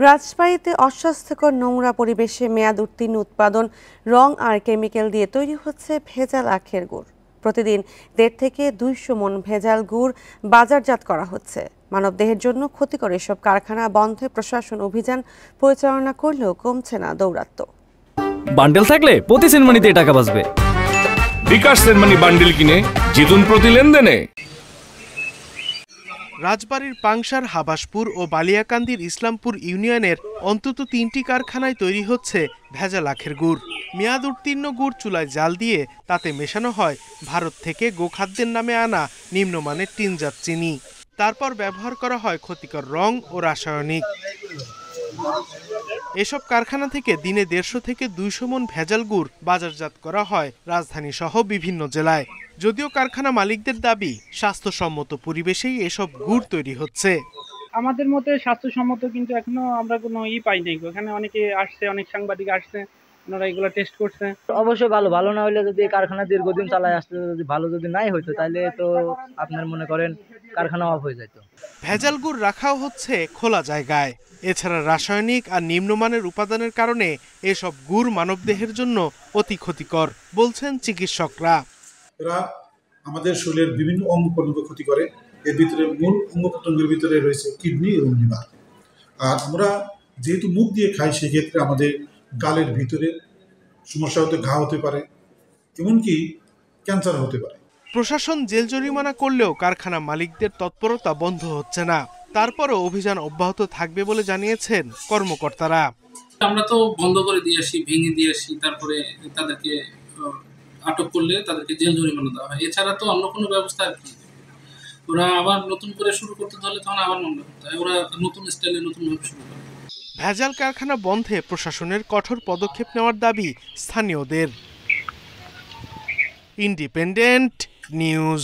রাজবাড়ীতে অস্বাস্থ্যকর নোংরা পরিবেশে মেয়াদ উত্তীর্ণ উৎপাদন, রং আর কেমিক্যাল দিয়ে তৈরি হচ্ছে ভেজাল আখের গুড়। প্রতিদিন 1.5 থেকে 200 মণ ভেজাল গুড় বাজারজাত করা হচ্ছে। মানবদেহের জন্য ক্ষতিকর এসব কারখানা বন্ধে প্রশাসন অভিযান পরিচালনা করলেও কমছে না দৌরাত্ম্য। বান্ডেল থাকলে প্রতি সেনমানিতে টাকা বাঁচবে। বিকাশ সেনমানি বান্ডেল কিনে জিতুন প্রতি লেনদেনে। রাজবাড়ীর পাংশার, হাবাসপুর ও বালিয়াকান্দির ইসলামপুর ইউনিয়নের অন্তত 3টি কারখানায় তৈরি হচ্ছে ভেজাল আখের গুড়। মেয়াদ উত্তীর্ণ গুড় চুলায় জাল দিয়ে তাতে মেশানো হয় ভারত থেকে গোখাদ্যের নামে আনা নিম্নমানের টিনজাত চিনি। তারপর ব্যবহার করা হয় ক্ষতিকর রং ও রাসায়নিক। এসব কারখানা থেকে দিনে 150 থেকে 200 মণ ভেজাল গুড় বাজারজাত করা হয় রাজধানী সহ বিভিন্ন জেলায়। যদিও কারখানা মালিকদের দাবি, স্বাস্থ্যসম্মত পরিবেশেই এসব গুড় তৈরি হচ্ছে। আমাদের মতে স্বাস্থ্যসম্মত, কিন্তু এখনো আমরা কোনো পাই নাই। ওখানে অনেকে আসছে, অনেক সাংবাদিক আসছে, ওনারা এগুলো টেস্ট করছে। অবশ্যই ভালো না হলে যদি কারখানা দীর্ঘদিন চালায় আসতে যদি ভালো যদি নাই হইতো তাহলে তো আপনার মনে করেন কারখানা অফ হয়ে যেত। ভেজাল গুড় রাখাও হচ্ছে খোলা জায়গায়। এছাড়া রাসায়নিক আর নিম্নমানের উপাদানের কারণে এসব গুড় মানবদেহের জন্য অতি ক্ষতিকর বলছেন চিকিৎসকরা। এরা আমাদের শরীরের বিভিন্ন অঙ্গ প্রত্যঙ্গ ক্ষতি করে। এর ভিতরে মূল অঙ্গ প্রত্যঙ্গের ভিতরে রয়েছে কিডনি এবং লিভার। আর আমরা যেহেতু মুখ দিয়ে খাই, সেক্ষেত্রে আমাদের গালের ভিতরে সমস্যা হতে, ঘা হতে পারে, এমনকি ক্যান্সার হতে পারে। প্রশাসন জেল জরিমানা করলেও কারখানা মালিকদের তৎপরতা বন্ধ হচ্ছে না। তারপরও অভিযান অব্যাহত থাকবে বলে জানিয়েছেন কর্মকর্তারা। আমরা তো বন্ধ করে দিয়ে আসি, ভেঙে দিয়ে আসি, তারপরে তাদেরকে আটক করলে তাদেরকে জেল জরিমানা দেওয়া হয়। এছাড়া তো অন্য কোনো ব্যবস্থা আর কি। ওরা আবার নতুন করে শুরু করতে হলে তখন আবার মামলা করতে হয়। ওরা নতুন স্টাইলে নতুনভাবে শুরু করে। ভেজাল কারখানা বন্ধে প্রশাসনের কঠোর পদক্ষেপ নেওয়ার দাবি স্থানীয়দের। Independent news.